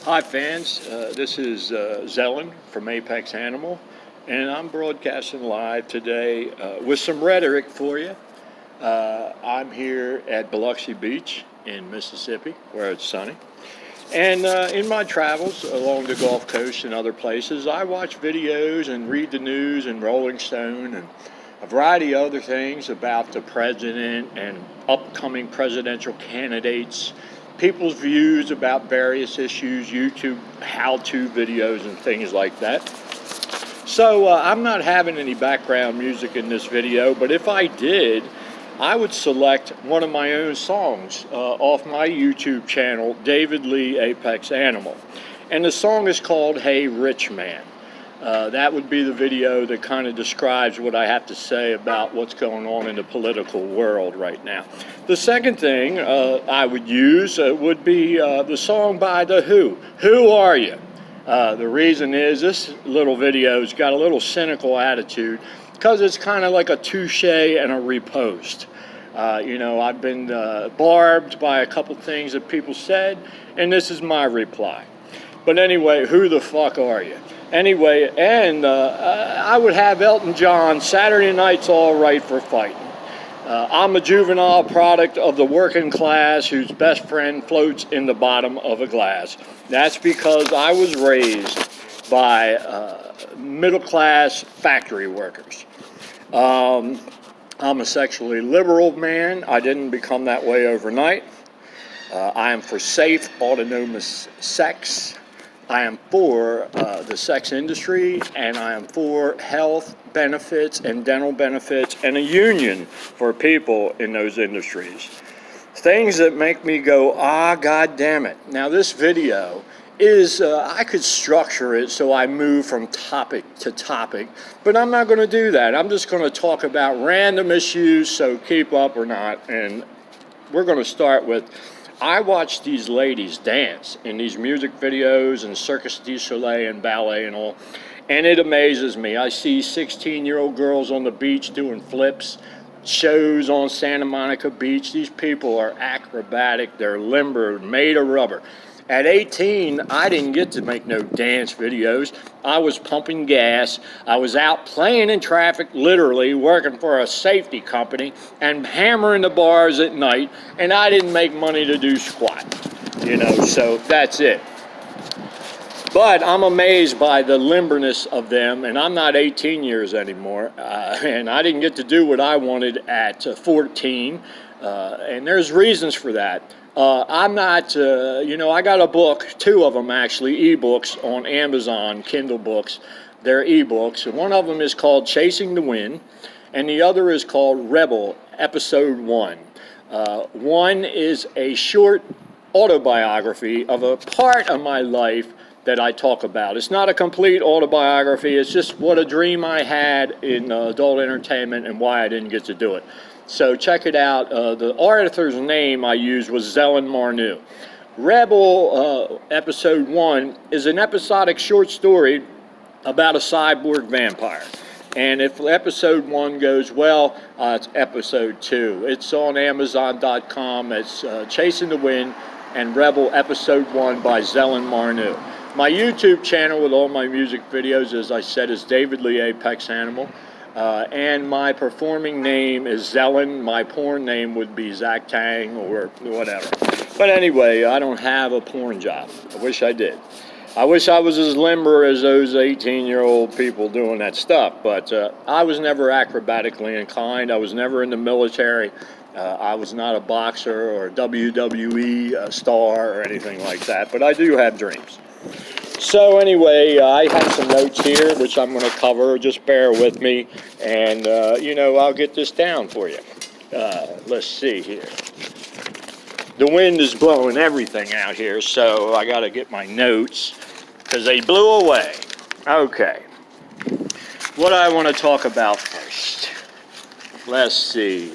Hi fans, this is Zellen from Apex Animal, and I'm broadcasting live today with some rhetoric for you. I'm here at Biloxi Beach in Mississippi, where it's sunny. And in my travels along the Gulf Coast and other places, I watch videos and read the news and Rolling Stone and a variety of other things about the president and upcoming presidential candidates, people's views about various issues, YouTube how-to videos and things like that. So I'm not having any background music in this video, but if I did, I would select one of my own songs off my YouTube channel, David Lee Apex Animal. And the song is called Hey Rich Man. That would be the video that kind of describes what I have to say about what's going on in the political world right now. The second thing I would use would be the song by The Who. Who are you? The reason is this little video's got a little cynical attitude because it's kind of like a touche and a riposte. I've been barbed by a couple things that people said, and this is my reply. But anyway, who the fuck are you? Anyway, and I would have Elton John, Saturday Night's All Right for Fighting. I'm a juvenile product of the working class whose best friend floats in the bottom of a glass. That's because I was raised by middle-class factory workers. I'm a sexually liberal man. I didn't become that way overnight. I am for safe, autonomous sex. I am for the sex industry, and I am for health benefits and dental benefits and a union for people in those industries. Things that make me go, God damn it. Now this video is, I could structure it so I move from topic to topic, but I'm not going to do that. I'm just going to talk about random issues, so keep up or not. And we're going to start with, I watch these ladies dance in these music videos and Circus du Soleil and ballet and all, and it amazes me. I see 16-year-old girls on the beach doing flips, shows on Santa Monica Beach. These people are acrobatic, they're limber, made of rubber. At 18, I didn't get to make no dance videos. I was pumping gas. I was out playing in traffic, literally working for a safety company and hammering the bars at night, and I didn't make money to do squat, so that's it. But I'm amazed by the limberness of them, and I'm not 18 years anymore, and I didn't get to do what I wanted at 14, and there's reasons for that. I'm not, I got a book, two of them actually, ebooks on Amazon, Kindle books. They're ebooks. One of them is called Chasing the Wind, and the other is called Rebel, Episode 1. One is a short autobiography of a part of my life that I talk about. It's not a complete autobiography. It's just what a dream I had in adult entertainment and why I didn't get to do it. So check it out. The author's name I used was Zellen Marneau. Rebel, Episode 1, is an episodic short story about a cyborg vampire. And if Episode 1 goes well, it's Episode 2. It's on Amazon.com. It's Chasing the Wind and Rebel, Episode 1 by Zellen Marneau. My YouTube channel with all my music videos, as I said, is David Lee Apex Animal. And my performing name is Zellen. My porn name would be Zach Tang or whatever. But anyway, I don't have a porn job. I wish I did. I wish I was as limber as those 18-year-old people doing that stuff. But I was never acrobatically inclined. I was never in the military. I was not a boxer or a WWE star or anything like that. But I do have dreams. So anyway, I have some notes here, which I'm going to cover. Just bear with me, and, I'll get this down for you. Let's see here. The wind is blowing everything out here, so I got to get my notes, because they blew away. Okay. What I want to talk about first. Let's see.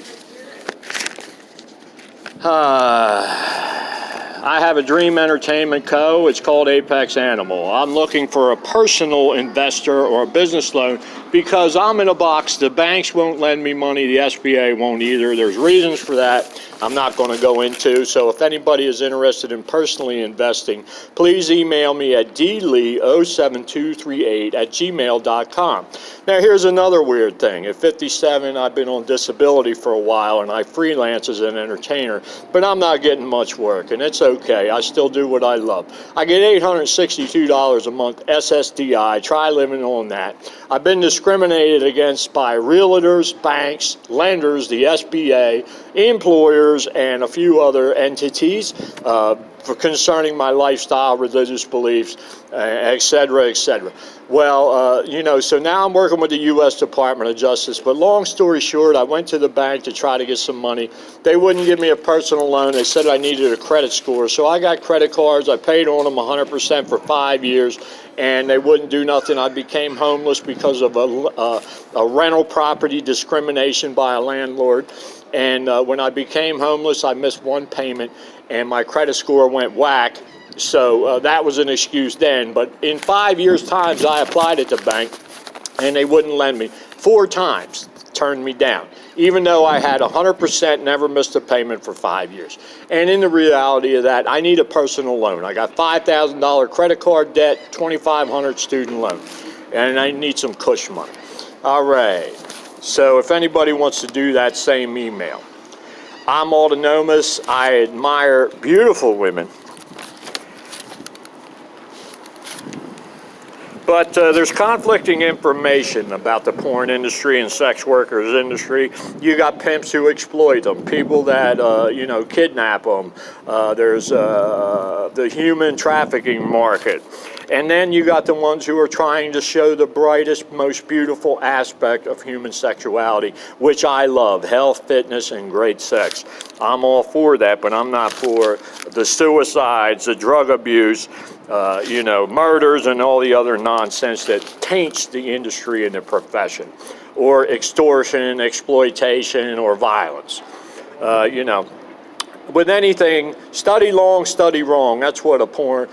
I have a Dream Entertainment Co. It's called Apex Animal. I'm looking for a personal investor or a business loan because I'm in a box. The banks won't lend me money. The SBA won't either. There's reasons for that I'm not going to go into. So if anybody is interested in personally investing, please email me at dlee07238@gmail.com. Now here's another weird thing. At 57, I've been on disability for a while and I freelance as an entertainer, but I'm not getting much work, and it's okay. I still do what I love. I get $862 a month SSDI. Try living on that. I've been discriminated against by realtors, banks, lenders, the SBA, employers, and a few other entities for concerning my lifestyle, religious beliefs, et cetera, et cetera. Well, so now I'm working with the U.S. Department of Justice, but long story short, I went to the bank to try to get some money. They wouldn't give me a personal loan. They said I needed a credit score, so I got credit cards. I paid on them 100% for 5 years, and they wouldn't do nothing. I became homeless because of a rental property discrimination by a landlord. And when I became homeless, I missed one payment, and my credit score went whack. So that was an excuse then. But in 5 years' time, I applied at the bank, and they wouldn't lend me. 4 times turned me down, even though I had 100% never missed a payment for 5 years. And in the reality of that, I need a personal loan. I got $5,000 credit card debt, $2,500 student loan, and I need some cush money. All right. So if anybody wants to do that, same email. I'm autonomous. I admire beautiful women. But there's conflicting information about the porn industry and sex workers industry. You got pimps who exploit them, people that, kidnap them. There's the human trafficking market. And then you got the ones who are trying to show the brightest, most beautiful aspect of human sexuality, which I love, health, fitness, and great sex. I'm all for that, but I'm not for the suicides, the drug abuse, murders, and all the other nonsense that taints the industry and the profession, or extortion, exploitation, or violence. With anything, study long, study wrong. That's what a pool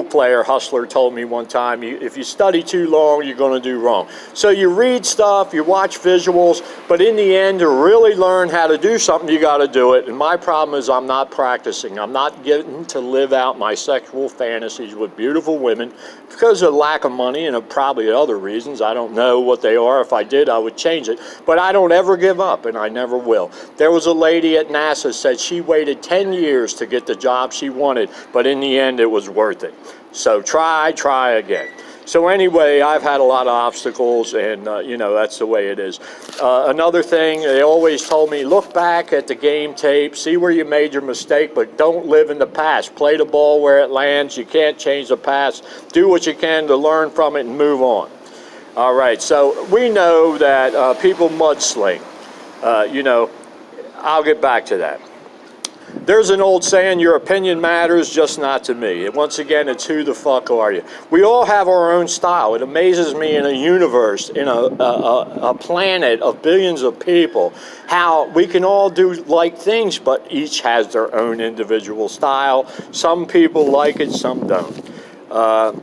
player hustler told me one time. If you study too long, you're going to do wrong. So you read stuff, you watch visuals, but in the end, to really learn how to do something, you got to do it. And my problem is I'm not practicing. I'm not getting to live out my sexual fantasies with beautiful women because of lack of money and probably other reasons. I don't know what they are. If I did, I would change it. But I don't ever give up, and I never will. There was a lady at NASA said she waited 10 years to get the job she wanted, but in the end, it was worth it. So try again. So anyway, I've had a lot of obstacles, and that's the way it is. Another thing, they always told me, look back at the game tape, see where you made your mistake, but don't live in the past. Play the ball where it lands. You can't change the past. Do what you can to learn from it and move on. All right, so we know that people mudsling. I'll get back to that. There's an old saying, your opinion matters, just not to me. And once again, it's who the fuck are you? We all have our own style. It amazes me in a universe, in a planet of billions of people, how we can all do like things, but each has their own individual style. Some people like it, some don't. I'm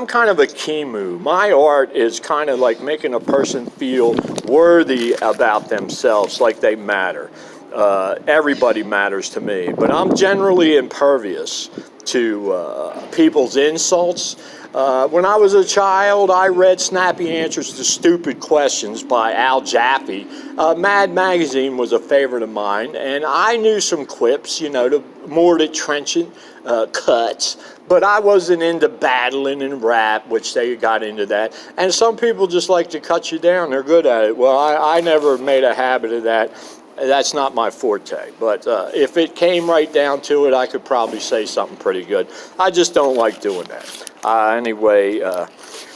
kind of a Kimu. My art is kind of like making a person feel worthy about themselves, like they matter. Everybody matters to me, but I'm generally impervious to people's insults. When I was a child, I read Snappy Answers to Stupid Questions by Al Jaffe. Mad Magazine was a favorite of mine, and I knew some quips, more the trenchant cuts, but I wasn't into battling and rap, which they got into that. And some people just like to cut you down. They're good at it. Well, I never made a habit of that. That's not my forte, but if it came right down to it, I could probably say something pretty good. I just don't like doing that. Anyway,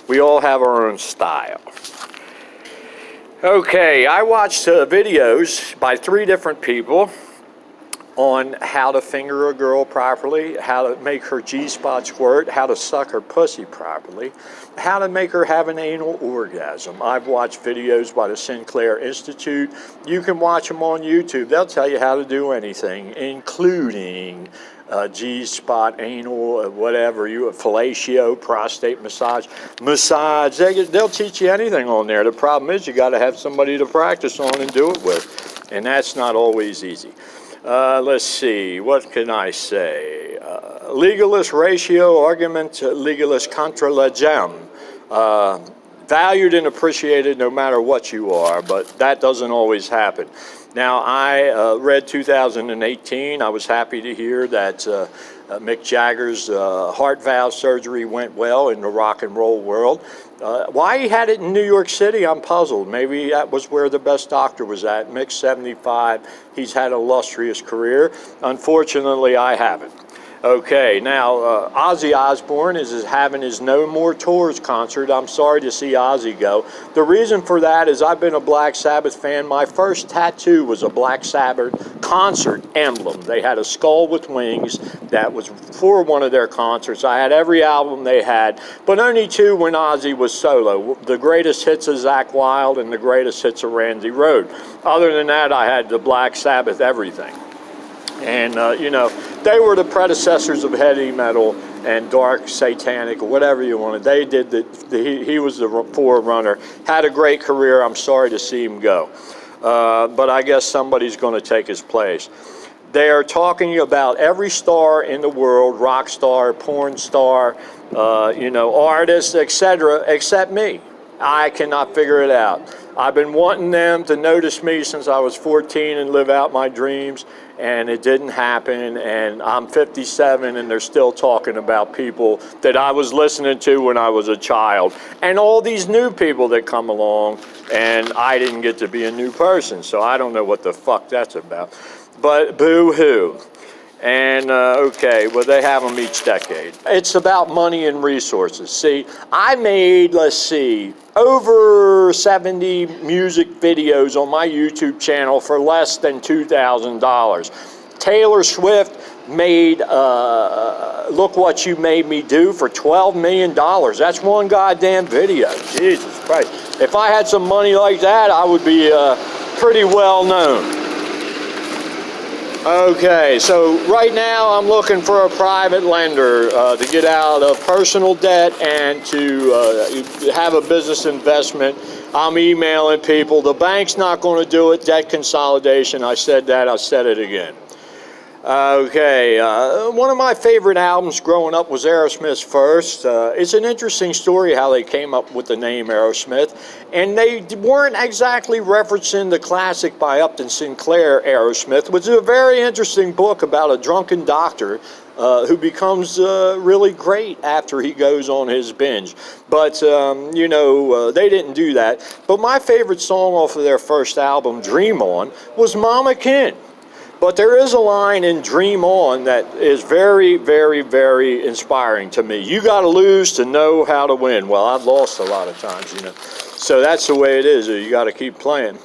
we all have our own style. Okay, I watched videos by 3 different people on how to finger a girl properly, how to make her G-spot squirt, how to suck her pussy properly, how to make her have an anal orgasm. I've watched videos by the Sinclair Institute. You can watch them on YouTube. They'll tell you how to do anything, including G-spot, anal, whatever, fellatio, prostate massage. They'll teach you anything on there. The problem is you got to have somebody to practice on and do it with, and that's not always easy. Let's see, what can I say? Legalist ratio, argument legalist contra legem. Valued and appreciated no matter what you are, but that doesn't always happen. Now, I read 2018. I was happy to hear that Mick Jagger's heart valve surgery went well in the rock and roll world. Why he had it in New York City, I'm puzzled. Maybe that was where the best doctor was at. Mick's 75. He's had an illustrious career. Unfortunately, I haven't. Okay, now Ozzy Osbourne is having his No More Tours concert. I'm sorry to see Ozzy go. The reason for that is I've been a Black Sabbath fan. My first tattoo was a Black Sabbath concert emblem. They had a skull with wings that was for one of their concerts. I had every album they had, but only two when Ozzy was solo. The greatest hits of Zakk Wylde and the greatest hits of Randy Rhoads. Other than that, I had the Black Sabbath everything. And, you know, they were the predecessors of heavy metal and dark satanic, or whatever you wanted. They did he was the forerunner, had a great career. I'm sorry to see him go. But I guess somebody's going to take his place. They are talking about every star in the world, rock star, porn star, you know, artist, etc., except me. I cannot figure it out. I've been wanting them to notice me since I was 14 and live out my dreams, and it didn't happen, and I'm 57 and they're still talking about people that I was listening to when I was a child, and all these new people that come along, and I didn't get to be a new person, so I don't know what the fuck that's about. But boo-hoo. And, okay, well, they have them each decade. It's about money and resources. See, I made, let's see, over 70 music videos on my YouTube channel for less than $2,000. Taylor Swift made Look What You Made Me Do for $12 million. That's one goddamn video. Jesus Christ. If I had some money like that, I would be pretty well known. Okay, so right now I'm looking for a private lender to get out of personal debt and to have a business investment. I'm emailing people. The bank's not going to do it. Debt consolidation. I said that. I said it again. Okay, one of my favorite albums growing up was Aerosmith's First. It's an interesting story how they came up with the name Aerosmith, and they weren't exactly referencing the classic by Upton Sinclair, Aerosmith, which is a very interesting book about a drunken doctor who becomes really great after he goes on his binge. But, you know, they didn't do that. But my favorite song off of their first album, Dream On, was Mama Kin. But there is a line in Dream On that is very, very, very inspiring to me. You got to lose to know how to win. Well, I've lost a lot of times, you know. So that's the way it is. You got to keep playing.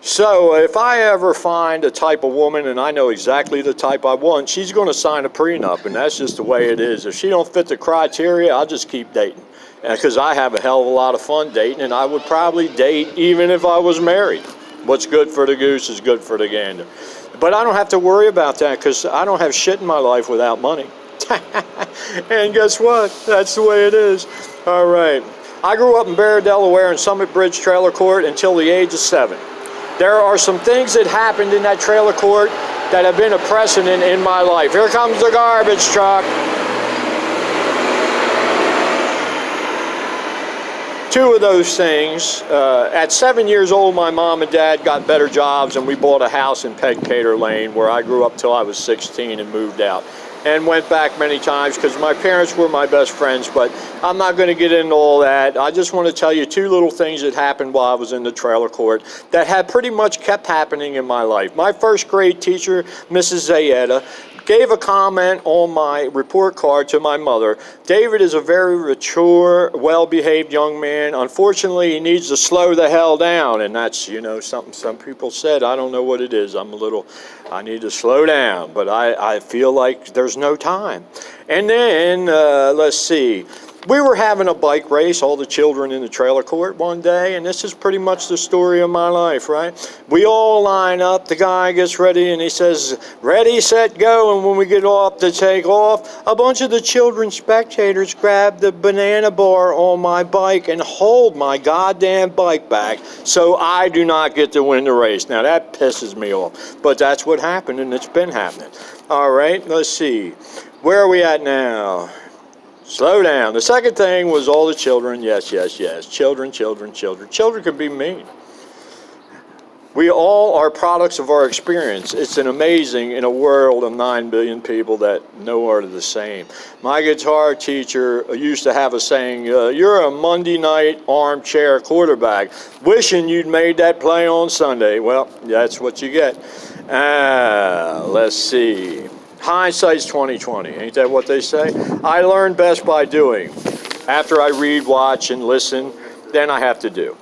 So if I ever find a type of woman, and I know exactly the type I want, she's going to sign a prenup, and that's just the way it is. If she don't fit the criteria, I'll just keep dating. Because I have a hell of a lot of fun dating, and I would probably date even if I was married. What's good for the goose is good for the gander. But I don't have to worry about that because I don't have shit in my life without money. And guess what? That's the way it is. All right. I grew up in Bear, Delaware in Summit Bridge Trailer Court until the age of 7. There are some things that happened in that trailer court that have been a precedent in my life. Here comes the garbage truck. Two of those things. At 7 years old, my mom and dad got better jobs, and we bought a house in Peg-Cater Lane, where I grew up till I was 16 and moved out. And went back many times because my parents were my best friends, but I'm not going to get into all that. I just want to tell you two little things that happened while I was in the trailer court that had pretty much kept happening in my life. My first grade teacher, Mrs. Zayeda, gave a comment on my report card to my mother. David is a very mature, well-behaved young man. Unfortunately, he needs to slow the hell down. And that's, something some people said. I don't know what it is. I need to slow down. But I feel like there's no time. And then, let's see. We were having a bike race, all the children in the trailer court one day, and this is pretty much the story of my life, right? We all line up, the guy gets ready, and he says, ready, set, go, and when we get off to take off, a bunch of the children spectators grab the banana bar on my bike and hold my goddamn bike back so I do not get to win the race. Now, that pisses me off, but that's what happened, and it's been happening. All right, let's see. Where are we at now? Slow down. The second thing was all the children. Yes. Children. Children can be mean. We all are products of our experience. It's an amazing in a world of 9 billion people that no are the same. My guitar teacher used to have a saying, you're a Monday night armchair quarterback, wishing you'd made that play on Sunday. Well, that's what you get. Let's see. Hindsight's 20/20. Ain't that what they say? I learn best by doing. After I read, watch, and listen, then I have to do.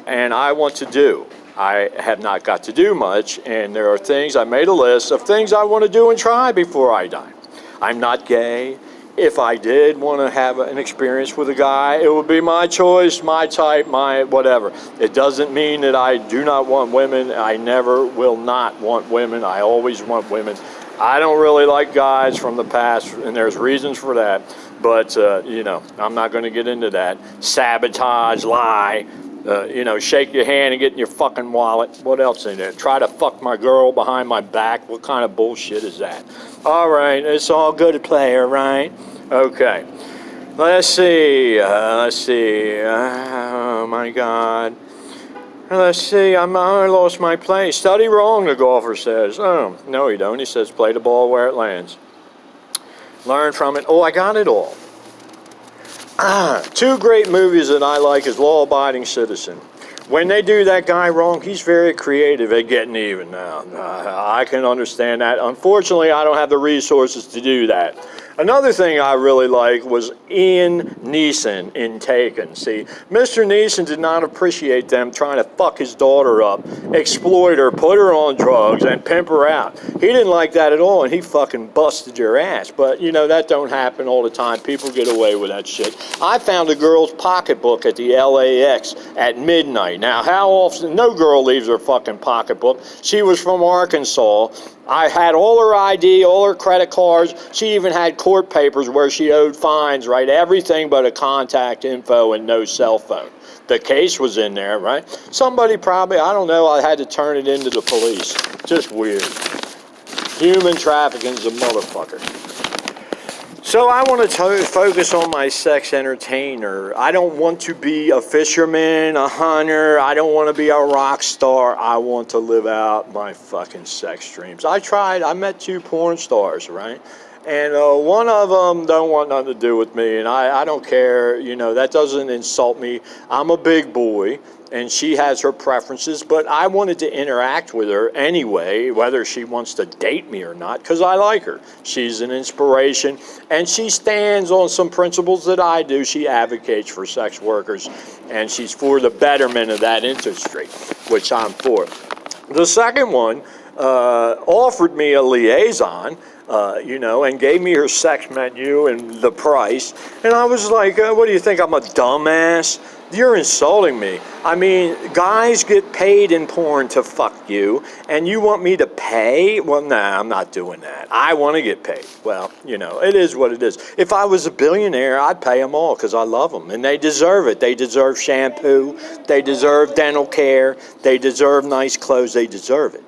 And I want to do. I have not got to do much, and there are things, I made a list of things I want to do and try before I die. I'm not gay. If I did want to have an experience with a guy, it would be my choice, my type, my whatever. It doesn't mean that I do not want women. I never will not want women. I always want women. I don't really like guys from the past, and there's reasons for that. But, I'm not going to get into that. Sabotage, lie, shake your hand and get in your fucking wallet. What else in there? Try to fuck my girl behind my back. What kind of bullshit is that? All right, it's all good player, right? Okay. Let's see. Oh, my God. Let's see, I lost my place. Study wrong, the golfer says. Oh, no, you don't. He says, play the ball where it lands. Learn from it. Oh, I got it all. Two great movies that I like is Law Abiding Citizen. When they do that guy wrong, he's very creative at getting even now. I can understand that. Unfortunately, I don't have the resources to do that. Another thing I really like was Ian Neeson in Taken. See, Mr. Neeson did not appreciate them trying to fuck his daughter up, exploit her, put her on drugs, and pimp her out. He didn't like that at all, and he fucking busted your ass. But, that don't happen all the time. People get away with that shit. I found a girl's pocketbook at the LAX at midnight. Now, how often? No girl leaves her fucking pocketbook. She was from Arkansas. I had all her ID, all her credit cards. She even had court papers where she owed fines, right? Everything but a contact info and no cell phone. The case was in there, right? Somebody probably, I don't know, I had to turn it into the police. Just weird. Human trafficking's a motherfucker. So I want to focus on my sex entertainer. I don't want to be a fisherman, a hunter. I don't want to be a rock star. I want to live out my fucking sex dreams. I met two porn stars, right? And one of them don't want nothing to do with me, and I don't care. That doesn't insult me. I'm a big boy, and she has her preferences, but I wanted to interact with her anyway, whether she wants to date me or not, because I like her. She's an inspiration, and she stands on some principles that I do. She advocates for sex workers, and she's for the betterment of that industry, which I'm for. The second one offered me a liaison, and gave me her sex menu and the price. And I was like, what do you think, I'm a dumbass? You're insulting me. I mean, guys get paid in porn to fuck you, and you want me to pay? Well, nah, I'm not doing that. I want to get paid. Well, it is what it is. If I was a billionaire, I'd pay them all because I love them, and they deserve it. They deserve shampoo. They deserve dental care. They deserve nice clothes. They deserve it.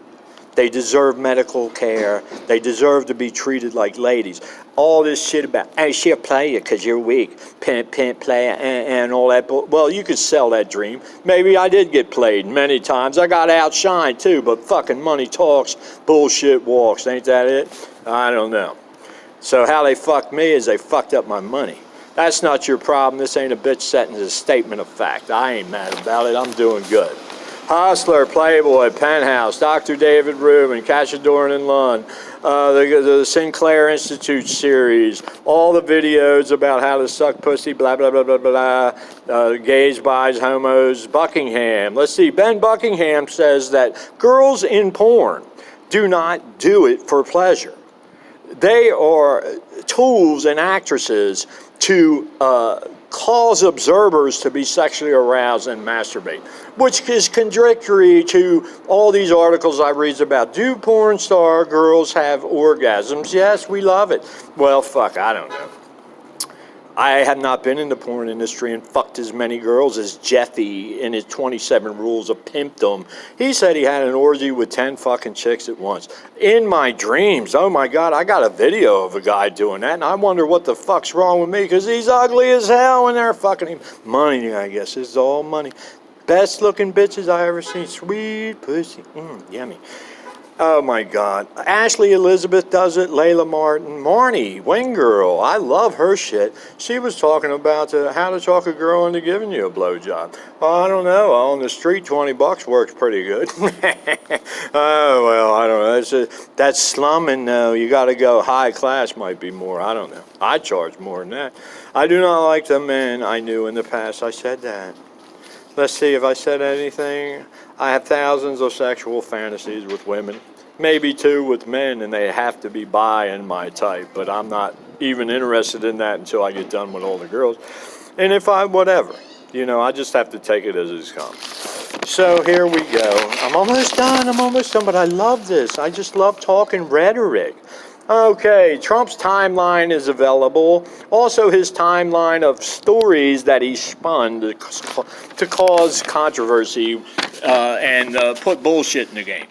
They deserve medical care. They deserve to be treated like ladies. All this shit about, hey, she'll play you because you're weak. Pimp, player, and all that. Well, you could sell that dream. Maybe I did get played many times. I got outshined too, but fucking money talks, bullshit walks. Ain't that it? I don't know. So how they fucked me is they fucked up my money. That's not your problem. This ain't a bitch setting, it's a statement of fact. I ain't mad about it. I'm doing good. Hostler, Playboy, Penthouse, Dr. David Rubin, Cachadorn and Lund, the Sinclair Institute series, all the videos about how to suck pussy, blah, blah, blah, blah, blah, gays, bis, homos, Buckingham. Let's see, Ben Buckingham says that girls in porn do not do it for pleasure. They are tools and actresses to cause observers to be sexually aroused and masturbate, which is contradictory to all these articles I read about. Do porn star girls have orgasms? Yes, we love it. Well, fuck, I don't know. I have not been in the porn industry and fucked as many girls as Jeffy in his 27 Rules of Pimpdom. He said he had an orgy with 10 fucking chicks at once. In my dreams, oh my God, I got a video of a guy doing that, and I wonder what the fuck's wrong with me, because he's ugly as hell and they're fucking him. Money, I guess, it's all money. Best looking bitches I ever seen. Sweet pussy, yummy. Oh my God. Ashley Elizabeth does it. Layla Martin. Marnie, Wing Girl. I love her shit. She was talking about how to talk a girl into giving you a blowjob. Well, I don't know. On the street, $20 works pretty good. Oh, well, I don't know. That's slumming, though. You got to go high class, might be more. I don't know. I charge more than that. I do not like the men I knew in the past. I said that. Let's see if I said anything. I have thousands of sexual fantasies with women, maybe 2 with men, and they have to be bi and my type, but I'm not even interested in that until I get done with all the girls. And if whatever, I just have to take it as it's come. So here we go. I'm almost done, but I love this. I just love talking rhetoric. Okay, Trump's timeline is available. Also, his timeline of stories that he spun to cause controversy and put bullshit in the game,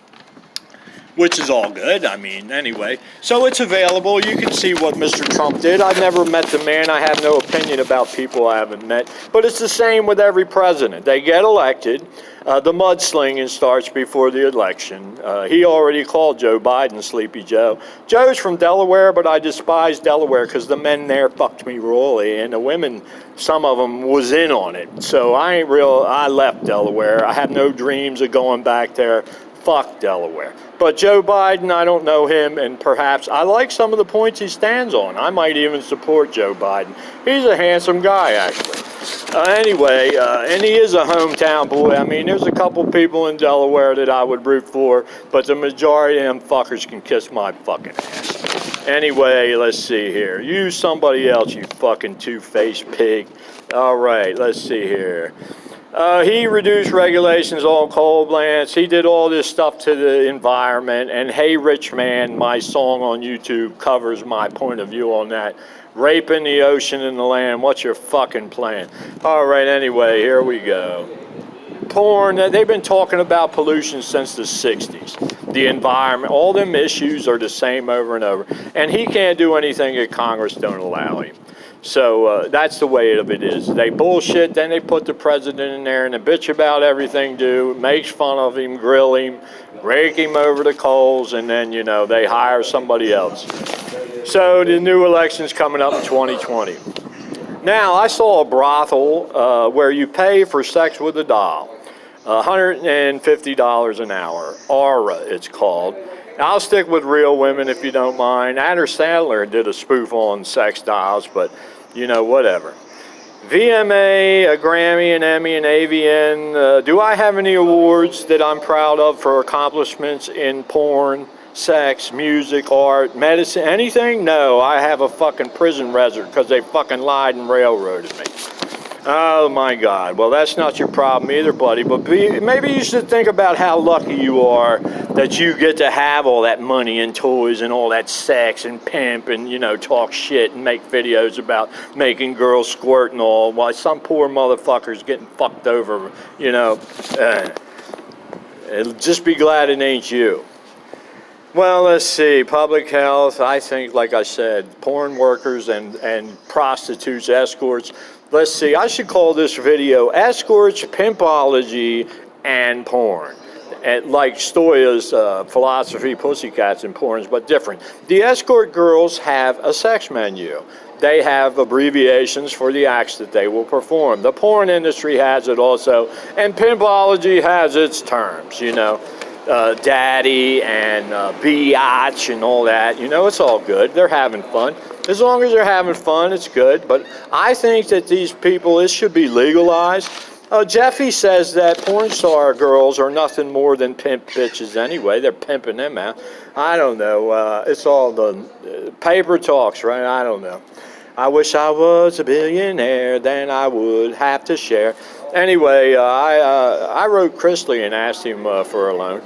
which is all good. I mean, anyway. So it's available. You can see what Mr. Trump did. I've never met the man. I have no opinion about people I haven't met. But it's the same with every president. They get elected. The mudslinging starts before the election. He already called Joe Biden Sleepy Joe. Joe's from Delaware, but I despise Delaware because the men there fucked me royally, and the women, some of them was in on it. So I left Delaware. I have no dreams of going back there. Fuck Delaware. But Joe Biden, I don't know him, and perhaps I like some of the points he stands on. I might even support Joe Biden. He's a handsome guy, actually. Anyway, and he is a hometown boy. I mean, there's a couple people in Delaware that I would root for, but the majority of them fuckers can kiss my fucking ass. Anyway, let's see here. You somebody else, you fucking two-faced pig. All right, let's see here. He reduced regulations on coal plants. He did all this stuff to the environment. And Hey Rich Man, my song on YouTube covers my point of view on that. Raping the ocean and the land. What's your fucking plan? All right, anyway, here we go. Porn, they've been talking about pollution since the 60s. The environment, all them issues are the same over and over. And he can't do anything that Congress don't allow him. So that's the way of it is. They bullshit, then they put the president in there and they bitch about everything, makes fun of him, grill him, rake him over the coals, and then, they hire somebody else. So the new election's coming up in 2020. Now, I saw a brothel where you pay for sex with a doll, $150 an hour, Aura it's called. I'll stick with real women if you don't mind. Adam Sandler did a spoof on sex dolls, but, whatever. VMA, a Grammy, an Emmy, an AVN. Do I have any awards that I'm proud of for accomplishments in porn, sex, music, art, medicine, anything? No, I have a fucking prison record because they fucking lied and railroaded me. Oh my God. Well, that's not your problem either, buddy. But maybe you should think about how lucky you are that you get to have all that money and toys and all that sex and pimp and, talk shit and make videos about making girls squirt and all, while some poor motherfucker's getting fucked over, Just be glad it ain't you. Well, let's see. Public health, I think, like I said, porn workers and prostitutes, escorts. Let's see, I should call this video Escorts, Pimpology, and Porn. And like Stoya's philosophy, Pussycats and Porns, but different. The escort girls have a sex menu. they have abbreviations for the acts that they will perform. The porn industry has it also, and pimpology has its terms, you know. Daddy and biatch and all that, you know, it's all good. They're having fun. As long as they're having fun, it's good. But I think that these people, this should be legalized. Jeffy says that porn star girls are nothing more than pimp bitches anyway. They're pimping them out. I don't know. It's all the paper talks, right? I don't know. I wish I was a billionaire, then I would have to share. Anyway, I wrote Chrisley and asked him for a loan.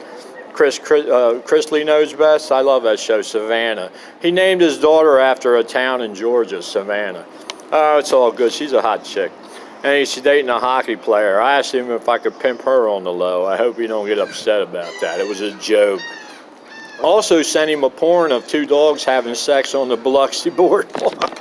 Chrisley Knows Best. I love that show, Savannah. He named his daughter after a town in Georgia, Savannah. Oh, it's all good. She's a hot chick. And he's dating a hockey player. I asked him if I could pimp her on the low. I hope you don't get upset about that. It was a joke. Also sent him a porn of two dogs having sex on the Biloxi boardwalk.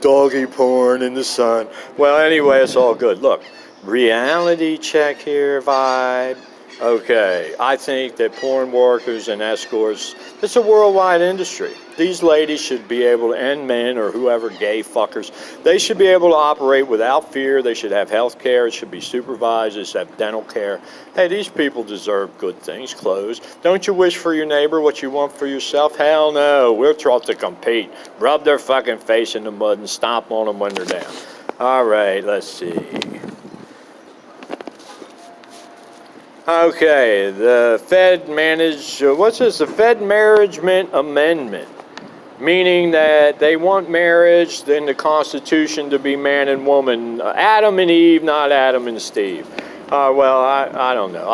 Doggy porn in the sun. Well, anyway, it's all good. Look, reality check here, vibe. Okay, I think that porn workers and escorts, it's a worldwide industry. These ladies should be able to, and men or whoever, gay fuckers, they should be able to operate without fear. They should have health care. It should be supervised. They should have dental care. Hey, these people deserve good things, clothes. Don't you wish for your neighbor what you want for yourself? Hell no. We're taught to compete. Rub their fucking face in the mud and stomp on them when they're down. All right, let's see. Okay, the Fed what's this? The Fed Management Amendment, meaning that they want marriage in the Constitution to be man and woman, Adam and Eve, not Adam and Steve. Well, I don't know.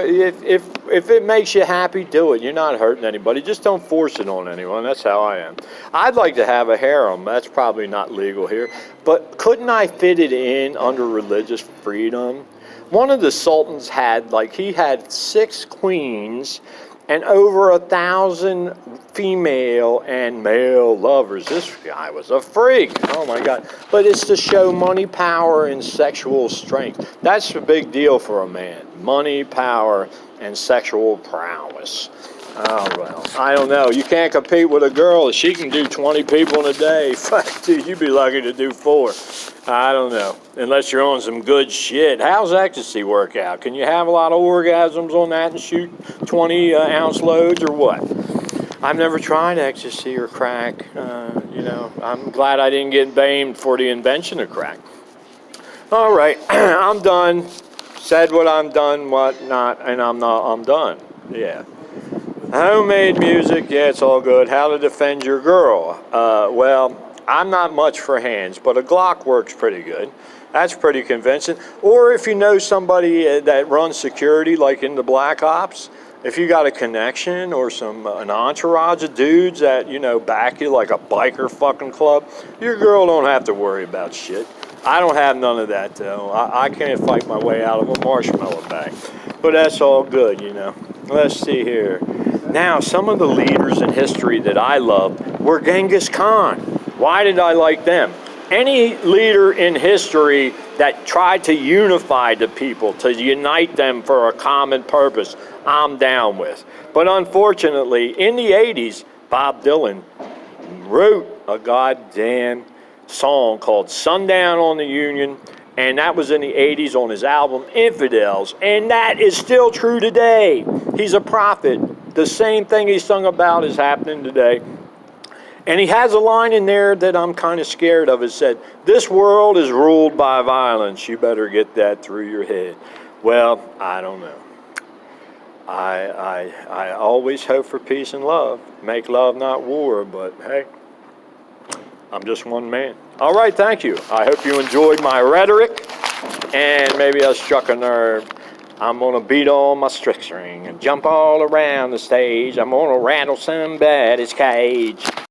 If it makes you happy, do it. You're not hurting anybody. Just don't force it on anyone. That's how I am. I'd like to have a harem. That's probably not legal here. But couldn't I fit it in under religious freedom? One of the sultans had, he had 6 queens and over 1,000 female and male lovers. This guy was a freak. Oh my God. But it's to show money, power, and sexual strength. That's a big deal for a man. Money, power, and sexual prowess. Oh, well, I don't know. You can't compete with a girl. She can do 20 people in a day. Fuck, dude, you'd be lucky to do 4. I don't know. Unless you're on some good shit. How's ecstasy work out? Can you have a lot of orgasms on that and shoot 20-ounce loads or what? I've never tried ecstasy or crack. You know, I'm glad I didn't get blamed for the invention of crack. All right, I'm done. Said what I'm done, what not, and I'm done. Yeah. Homemade music, yeah, it's all good. How to defend your girl. Well, I'm not much for hands, but a Glock works pretty good. That's pretty convincing. Or if you know somebody that runs security, like in the Black Ops, if you got a connection or an entourage of dudes that, you know, back you like a biker fucking club, your girl don't have to worry about shit. I don't have none of that, though. I can't fight my way out of a marshmallow bag. But that's all good, you know. Let's see here. Now, some of the leaders in history that I loved were Genghis Khan. Why did I like them? Any leader in history that tried to unify the people, to unite them for a common purpose, I'm down with. But unfortunately, in the 80s, Bob Dylan wrote a goddamn song called Sundown on the Union, and that was in the 80s on his album Infidels, and that is still true today. He's a prophet. The same thing he sung about is happening today. And he has a line in there that I'm kind of scared of. It said, "This world is ruled by violence. You better get that through your head." Well, I don't know. I always hope for peace and love. Make love, not war. But hey, I'm just one man. All right, thank you. I hope you enjoyed my rhetoric, and maybe I struck a nerve. I'm gonna beat on my strict string and jump all around the stage. I'm gonna rattle somebody's cage.